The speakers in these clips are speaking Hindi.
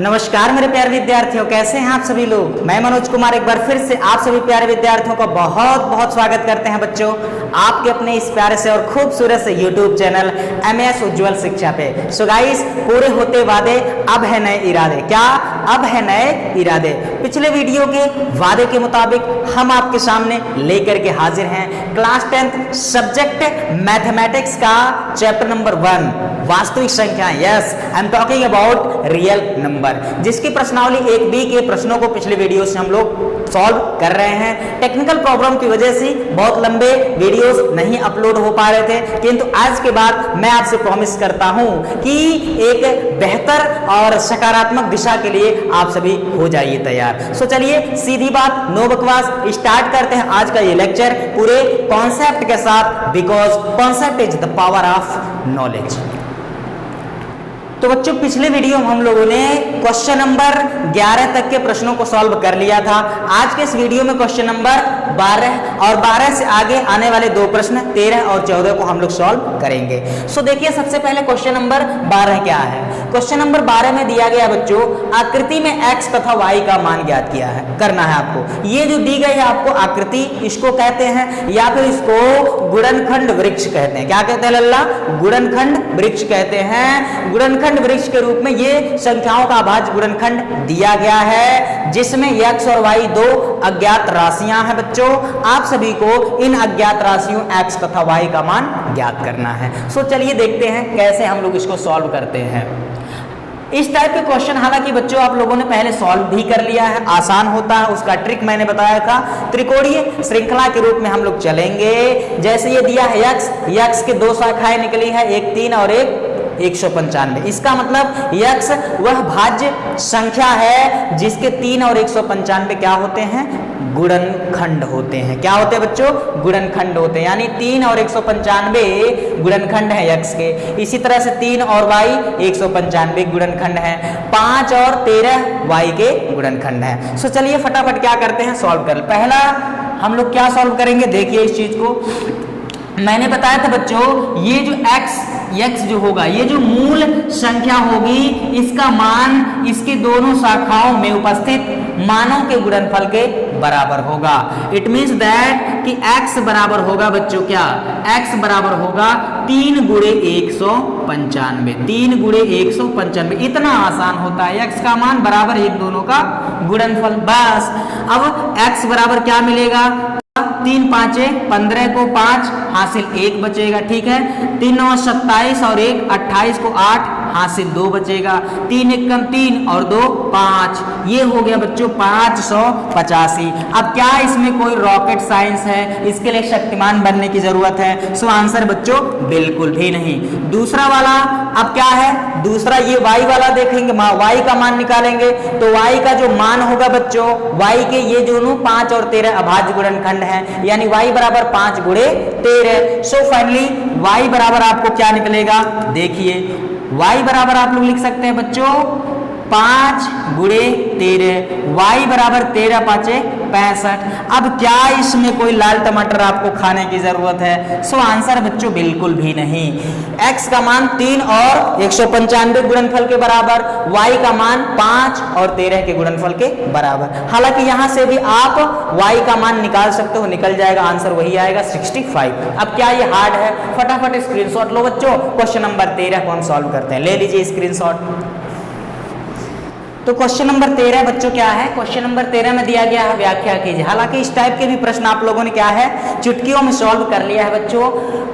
नमस्कार मेरे प्यारे विद्यार्थियों, कैसे हैं आप सभी लोग। मैं मनोज कुमार एक बार फिर से आप सभी प्यारे विद्यार्थियों का बहुत बहुत स्वागत करते हैं बच्चों आपके अपने इस प्यारे से और खूबसूरत से YouTube चैनल MS उज्ज्वल शिक्षा पे। सो गाइस, पूरे होते वादे अब है नए इरादे। क्या अब है नए इरादे। पिछले वीडियो के वादे के मुताबिक हम आपके सामने लेकर के हाजिर हैं क्लास 10th सब्जेक्ट मैथमेटिक्स का चैप्टर नंबर 1 वास्तविक संख्याएं। Yes, I am talking about real number, जिसकी प्रश्नावली 1B के प्रश्नों को पिछले वीडियो से हम लोग सॉल्व कर रहे हैं। टेक्निकल प्रॉब्लम की वजह से बहुत लंबे वीडियोस नहीं अपलोड हो पा रहे थे, किंतु आज के बाद मैं आपसे प्रॉमिस करता हूं कि एक बेहतर और सकारात्मक दिशा के लिए आप सभी हो जाइए तैयार। सो चलिए सीधी बात, नो बकवास, स्टार्ट करते हैं आज का ये लेक्चर पूरे कॉन्सेप्ट के साथ, because concept is the power of knowledge. तो बच्चों, पिछले वीडियो में हम लोगों ने क्वेश्चन नंबर 11 तक के प्रश्नों को सॉल्व कर लिया था। आज के इस वीडियो में क्वेश्चन नंबर 12 और 12 से आगे आने वाले दो प्रश्न 13 और 14 को हम लोग सॉल्व करेंगे। सो देखिए, सबसे पहले क्वेश्चन नंबर 12 क्या है। क्वेश्चन नंबर 12 में दिया गया बच्चों, आकृति में x तथा y का मान ज्ञात किया है, करना है आपको। ये जो दी गई है आपको आकृति, इसको कहते हैं या फिर इसको गुणनखंड वृक्ष कहते हैं। क्या कहते हैं लल्ला? गुणनखंड वृक्ष कहते हैं। गुणनखंड वृक्ष के रूप में ये संख्याओं का अभाज्य गुणनखंड दिया गया है, जिसमें x और y दो अज्ञात राशियां हैं बच्चों। आप सभी को इन अज्ञात राशियों x तथा y का मान ज्ञात करना है। सो चलिए देखते हैं कैसे हम लोग इसको सॉल्व करते हैं। इस टाइप के क्वेश्चन हालांकि बच्चों आप लोगों ने पहले सॉल्व भी कर लिया है, आसान होता है, उसका ट्रिक मैंने बताया था। त्रिकोणीय श्रृंखला के रूप में हम लोग चलेंगे। जैसे ये दिया है x के दो शाखाएं निकली है, एक 3 और एक 195। इसका मतलब x वह भाज्य संख्या है जिसके 3 और 195 क्या होते हैं? गुणनखंड होते हैं। क्या होते हैं बच्चों? गुणनखंड होते हैं। यानी 3 और 195 गुणनखंड है x के। इसी तरह से 3 और y 195 गुणनखंड है। 5 और 13 y के गुणनखंड है। सो चलिए फटाफट क्या करते हैं, सॉल्व कर। पहला हम लोग क्या सॉल्व करेंगे, देखिए इस चीज को मैंने बताया था बच्चों, ये जो x जो होगा, ये जो मूल संख्या होगी, इसका मान इसके दोनों शाखाओं में उपस्थित मानों के गुणनफल के बराबर होगा। इट मीन्स दैट कि x बराबर होगा बच्चों, क्या x बराबर होगा 3 गुणे 195। 3 गुणे 195 इतना आसान होता है। x का मान बराबर इन दोनों का गुणनफल। बस अब x बराबर क्या मिलेगा? 3 5 15 को 5 हासिल 1 बचेगा, ठीक है। 3 9 27 और 1 28 को 8 हासिल 2 बचेगा। 3 1 3 और 2 5, ये हो गया बच्चों 585। अब क्या इसमें कोई रॉकेट साइंस है? इसके लिए शक्तिमान बनने की जरूरत है? सो आंसर बच्चों बिल्कुल भी नहीं। दूसरा वाला अब क्या है? दूसरा ये y वाला देखेंगे, y का मान निकालेंगे तो y का जो मान होगा बच्चों, y के ये दोनों 5 और 13 अभाज्य गुणनखंड है, यानी y बराबर 5 गुणे 13। सो फाइनली y बराबर आपको क्या निकलेगा, देखिए y बराबर आप लोग लिख सकते हैं बच्चों 5 गुणे 13, y बराबर 13 5 65। अब क्या इसमें कोई लाल टमाटर आपको खाने की जरूरत है? सो आंसर बच्चों बिल्कुल भी नहीं। x का मान 3 और 195 गुणनफल के बराबर, y का मान 5 और 13 के गुणनफल के बराबर। हालांकि यहां से भी आप y का मान निकाल सकते हो, निकल जाएगा, आंसर वही आएगा 65। अब क्या ये हार्ड है? फटाफट स्क्रीनशॉट लो बच्चों। क्वेश्चन नंबर 13 को हम सॉल्व करते हैं, ले लीजिए स्क्रीनशॉट। तो क्वेश्चन नंबर 13 बच्चों क्या है? क्वेश्चन नंबर 13 में दिया गया है व्याख्या कीजिए। हालांकि इस टाइप के भी प्रश्न आप लोगों ने क्या है चुटकियों में सॉल्व कर लिया है बच्चों।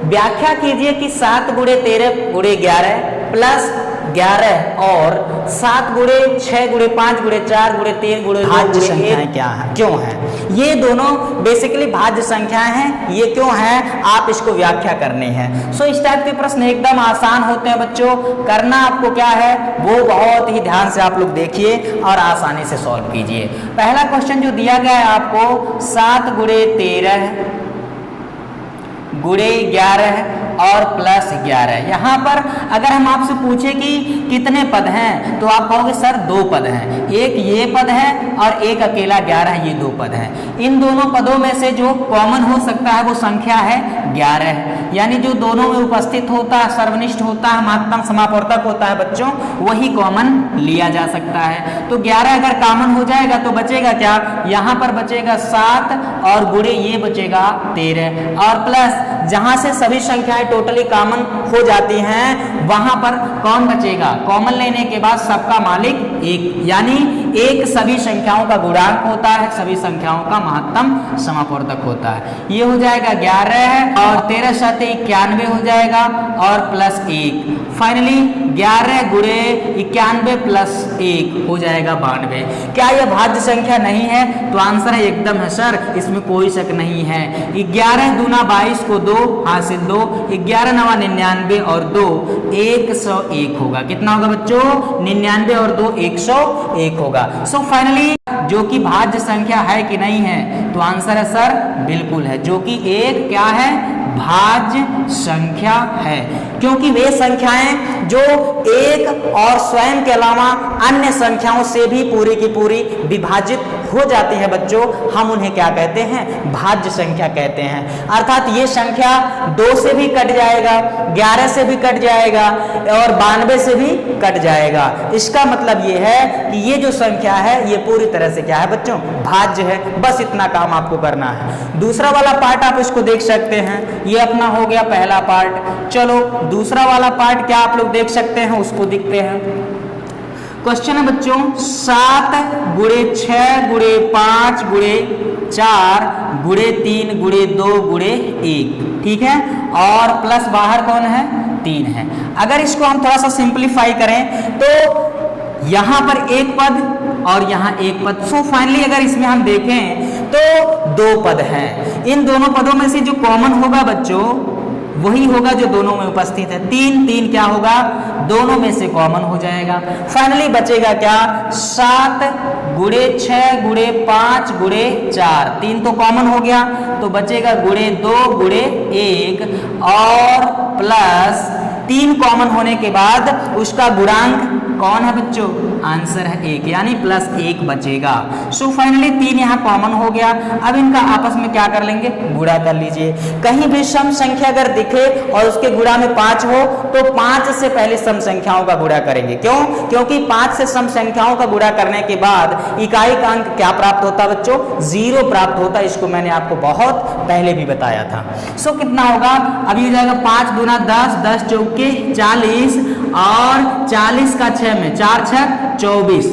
व्याख्या कीजिए कि 7 गुणे 13 गुणे 11 प्लस 11 और 7 गुणे 6 गुणे 5 गुणे 4 गुणे 3 गुणे 2 गुणे 1 क्या है, क्यों है? ये दोनों बेसिकली भाज्य संख्याएं हैं। ये क्यों है, आप इसको व्याख्या करनी है। सो इस टाइप के प्रश्न एकदम आसान होते हैं बच्चों। करना आपको क्या है, वो बहुत ही ध्यान से आप लोग देखिए और आसानी से सॉल्व कीजिए। पहला क्वेश्चन जो दिया गया है आपको, 7 गुणे 13 गुणे 11 और प्लस 11। यहाँ पर अगर हम आपसे पूछे कि कितने पद हैं तो आप कहोगे सर 2 पद हैं, एक ये पद है और एक अकेला 11, ये 2 पद हैं। इन दोनों पदों में से जो कॉमन हो सकता है वो संख्या है 11, यानी जो दोनों में उपस्थित होता है, सर्वनिष्ठ होता है, महत्तम समापवर्तक होता है बच्चों, वही कॉमन लिया जा सकता है। तो 11 अगर कॉमन हो जाएगा तो बचेगा क्या, यहाँ पर बचेगा 7 और गुणे ये बचेगा 13 और प्लस जहां से सभी संख्याएं टोटली कॉमन हो जाती हैं वहां पर कौन बचेगा, कॉमन लेने के बाद सबका मालिक 1, यानी 1 सभी संख्याओं का गुणांक होता है, सभी संख्याओं का महत्तम समापवर्तक होता है। ये हो जाएगा 11 और 13 7 91 हो जाएगा और प्लस 1, फाइनली 11 गुणे 91 प्लस 1 हो जाएगा 92। क्या यह भाज्य संख्या नहीं है, तो आंसर है एकदम है सर, इसमें कोई शक नहीं है। 11 दूना 22 को 2 हासिल 2, 11 नवा 99 और 2 101 होगा। कितना होगा बच्चों, 99 और 2 101 होगा। सो फाइनली जो कि भाज्य संख्या है कि नहीं है, तो आंसर है सर बिल्कुल है, जो कि एक क्या है, भाज्य संख्या है, क्योंकि वे संख्याएं जो एक और स्वयं के अलावा अन्य संख्याओं से भी पूरी की पूरी विभाजित हो जाती है बच्चों, हम उन्हें क्या कहते हैं, भाज्य संख्या कहते हैं। अर्थात ये संख्या 2 से भी कट जाएगा, 11 से भी कट जाएगा और 92 से भी कट जाएगा। इसका मतलब ये है कि ये जो संख्या है ये पूरी तरह से क्या है बच्चों, भाज्य है। बस इतना काम आपको करना है। दूसरा वाला पार्ट आप इसको देख सकते हैं, ये अपना हो गया पहला पार्ट। चलो दूसरा वाला पार्ट क्या आप लोग देख सकते हैं, उसको देखते हैं। क्वेश्चन है बच्चों 7 गुणे 6 गुणे 5 गुणे 4 गुणे 3 गुणे 2 गुणे 1, ठीक है, और प्लस बाहर कौन है, 3 है। अगर इसको हम थोड़ा सा सिंप्लीफाई करें तो यहां पर एक पद और यहां एक पद, सो फाइनली अगर इसमें हम देखें तो 2 पद हैं। इन दोनों पदों में से जो कॉमन होगा बच्चों वही होगा जो दोनों में उपस्थित है। 3 क्या होगा, दोनों में से कॉमन हो जाएगा। फाइनली बचेगा क्या, 7 गुणे 6 गुणे 5 गुणे 4, 3 तो कॉमन हो गया, तो बचेगा गुणे 2 गुणे 1 और प्लस 3 कॉमन होने के बाद उसका गुणांक कौन है बच्चों, आंसर है 1, यानी प्लस 1 बचेगा। सो फाइनली 3 यहाँ कॉमन हो गया। अब इनका आपस में क्या कर लेंगे, गुणा कर लीजिए। कहीं भी सम संख्या अगर दिखे और उसके गुणा में 5 हो तो 5 से पहले सम संख्याओं का गुणा करेंगे। क्यों, क्योंकि 5 से सम संख्याओं का गुणा करने के बाद इकाई का अंक क्या प्राप्त होता है बच्चों, 0 प्राप्त होता है। इसको मैंने आपको बहुत पहले भी बताया था। सो कितना होगा, अभी हो जाएगा 5 दूना 10, 10 चौके 40 और 40 का 6 में 4 6 24,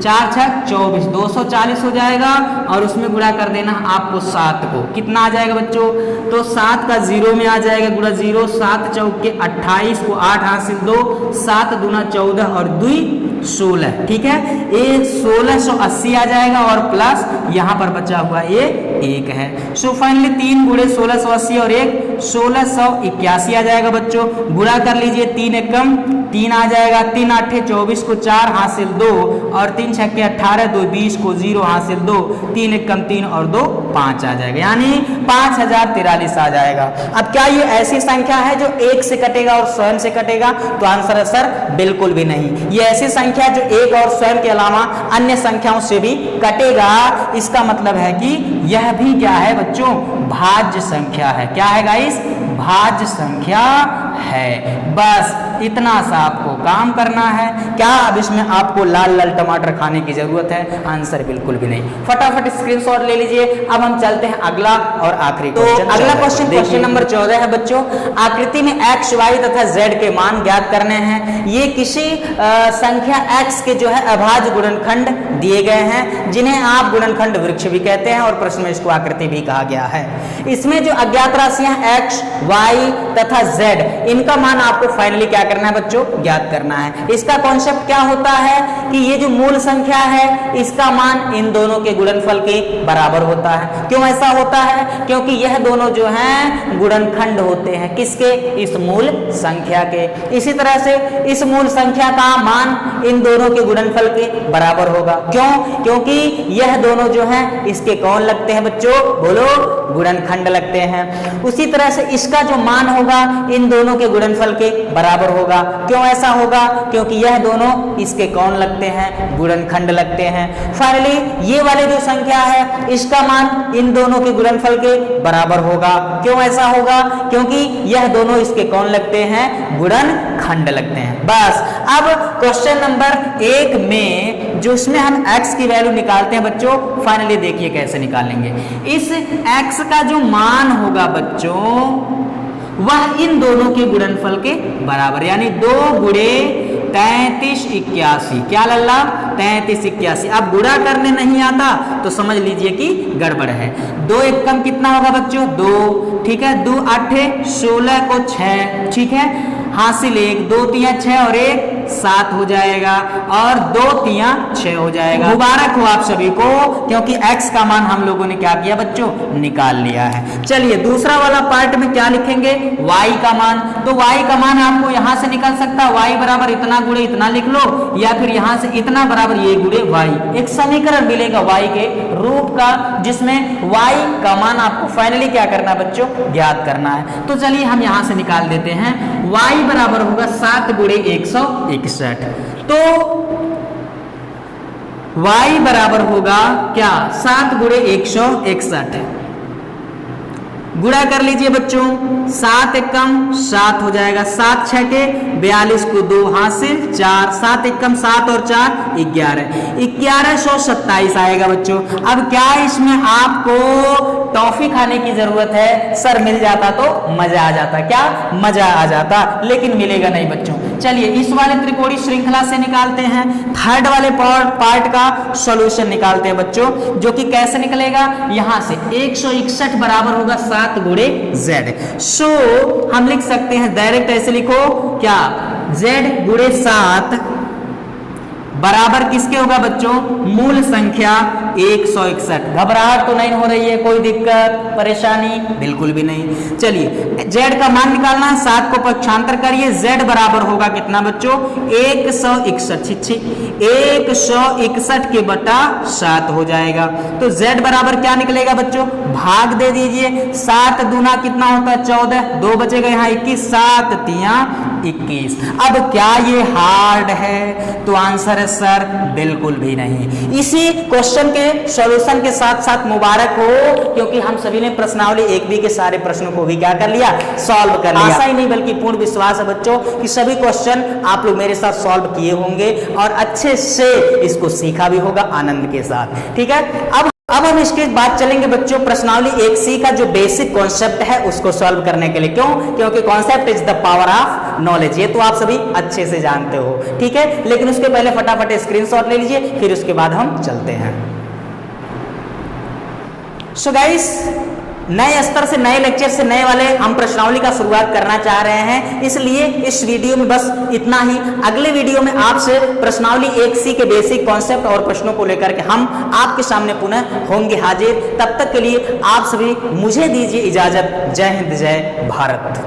4 6 24, 240 हो जाएगा और उसमें गुणा कर देना आपको 7 को। कितना आ जाएगा बच्चों, तो 7 का 0 में आ जाएगा, गुणा 0, 7 चौके 28 को 8 हासिल 2, 7 दूना 14 और 2 16, ठीक है, ये 1680 आ जाएगा और प्लस यहाँ पर बचा हुआ ये 1 है। सो फाइनली 3 गुणे 1680 और 1 1681 आ जाएगा बच्चों। गुणा कर लीजिए, 3 एकम 3 आ जाएगा, 3 8 24 को 4 हासिल 2 और 3 6 18 2 20 को 0 हासिल 2, 3 एकम 3 और 2 5 आ जाएगा, यानी 5043 आ जाएगा। अब क्या ये ऐसी संख्या है जो 1 से कटेगा और स्वयं से कटेगा, तो आंसर है सर बिल्कुल भी नहीं। ये ऐसी संख्या जो 1 और स्वयं के अलावा अन्य संख्याओं से भी कटेगा। इसका मतलब है कि यह भी क्या है बच्चों, भाज्य संख्या है। क्या है गाइस, भाज्य संख्या है। बस इतना सा आपको काम करना है। क्या अब इसमें आपको लाल लाल टमाटर खाने की जरूरत है, आंसर बिल्कुल भी नहीं। फटाफट स्क्रीनशॉट ले लीजिए। अब हम चलते हैं अगला और आखिरी क्वेश्चन। तो अगला क्वेश्चन नंबर 14 है बच्चों, आकृति में x, y तथा z के मान ज्ञात करने हैं। ये किसी संख्या x के जो है अभाज्य गुणनखंड दिए गए हैं, जिन्हें आप गुणनखंड वृक्ष भी कहते हैं और प्रश्न में इसको आकृति भी कहा गया है। इसमें जो अज्ञात राशियां x, y तथा z, इनका मान आपको फाइनली क्या करना है बच्चों, ज्ञात करना है। इसका कॉन्सेप्ट क्या होता है कि ये जो मूल संख्या है इसका मान इन दोनों के गुणनफल के बराबर होता है। क्यों ऐसा होता है? क्योंकि यह दोनों जो हैं गुणनखंड होते हैं किसके? इस मूल संख्या के। इसी तरह से इस मूल संख्या का मान इन दोनों के गुणनफल के बराबर होगा। क्यों? क्योंकि यह दोनों जो हैं इसके कौन लगते हैं बच्चों? बोलो, गुणनखंड लगते हैं। उसी तरह से इसका जो मान होगा इन दोनों के गुणनफल के बराबर होगा। क्यों ऐसा होगा? क्योंकि यह दोनों इसके कौन लगते हैं? गुणनखंड लगते हैं। फाइनली ये वाली जो संख्या है इसका मान इन दोनों के गुणनफल के बराबर होगा। क्यों ऐसा होगा? क्योंकि यह दोनों इसके कौन लगते हैं? गुणनखंड लगते हैं। बस अब क्वेश्चन नंबर 1 में जो इसमें हम x की वैल्यू निकालते हैं बच्चों, फाइनली देखिए कैसे निकालेंगे। इस x का जो मान होगा बच्चों वह इन दोनों के गुणनफल के बराबर, यानी 2 गुणे 33 81। क्या लल्ला? 33 81। अब गुणा करने नहीं आता तो समझ लीजिए कि गड़बड़ है। 2 एक कम कितना होगा बच्चों? 2। ठीक है, 2 8 16 को 6। ठीक है, हासिल 1, 2 3 6 और 1 7 हो जाएगा और 2 3 6 हो जाएगा। मुबारक हो आप सभी को, क्योंकि x का मान हम लोगों ने क्या किया बच्चों? निकाल लिया है। चलिए दूसरा वाला पार्ट में क्या लिखेंगे? y का मान। तो y का मान आपको यहां से निकल सकता है, y बराबर इतना गुणे इतना लिख लो, या फिर यहां से इतना बराबर ये गुणे y। एक समीकरण मिलेगा y के रूप का जिसमें y का मान आपको फाइनली क्या करना है बच्चों? ज्ञात करना है। तो चलिए हम यहां से निकाल देते हैं। y बराबर होगा 7 गुणे 161। तो y बराबर होगा क्या? 7 गुणे 161। गुणा कर लीजिए बच्चों, 7 एकम 7 हो जाएगा, 7 6 के 42 को 2 हासिल 4, 7 एकम 7 और 4 11, 1127 आएगा बच्चों। अब क्या इसमें आपको टॉफी खाने की जरूरत है? सर मिल जाता तो मजा आ जाता। क्या? मजा आ जाता, लेकिन मिलेगा नहीं बच्चों। चलिए इस वाले त्रिकोणीय श्रृंखला से निकालते हैं, थर्ड वाले पार्ट का सॉल्यूशन निकालते हैं बच्चों, जो कि कैसे निकलेगा? यहां से 161 बराबर होगा 7 गुणे z। सो हम लिख सकते हैं डायरेक्ट ऐसे लिखो, क्या? z गुणे 7 बराबर किसके होगा बच्चों? मूल संख्या 161। घबराहट तो नहीं हो रही है? कोई दिक्कत परेशानी? बिल्कुल भी नहीं। चलिए z का मान निकालना है, 7 को पक्षांतर करिए, z बराबर होगा कितना बच्चों? 161। 161 के बटा 7 हो जाएगा। तो z बराबर क्या निकलेगा बच्चों? भाग दे दीजिए, 7 दूना कितना होता है? 14, 2 बचेगा यहाँ 21, 7 3 21। अब क्या ये हार्ड है? तो आंसर है सर बिल्कुल भी नहीं। इसी क्वेश्चन के सॉल्यूशन के साथ साथ मुबारक हो, क्योंकि हम सभी ने प्रश्नावली 1B के सारे प्रश्नों को भी क्या कर लिया? सॉल्व कर लिया। आशा ही नहीं बल्कि पूर्ण विश्वास है बच्चों कि सभी क्वेश्चन आप लोग मेरे साथ सॉल्व किए होंगे और अच्छे से इसको सीखा भी होगा आनंद के साथ। ठीक है, अब हम इसके बाद चलेंगे बच्चों प्रश्नावली 1C का जो बेसिक कॉन्सेप्ट है उसको सॉल्व करने के लिए। क्यों? क्योंकि concept is the power of knowledge, ये तो आप सभी अच्छे से जानते हो। ठीक है, लेकिन उसके पहले फटाफट स्क्रीनशॉट ले लीजिए, फिर उसके बाद हम चलते हैं। सो गाइस, नए स्तर से, नए लेक्चर से, नए वाले हम प्रश्नावली का शुरुआत करना चाह रहे हैं, इसलिए इस वीडियो में बस इतना ही। अगले वीडियो में आपसे प्रश्नावली 1C के बेसिक कॉन्सेप्ट और प्रश्नों को लेकर के हम आपके सामने पुनः होंगे हाजिर। तब तक के लिए आप सभी मुझे दीजिए इजाजत। जय हिंद, जय भारत।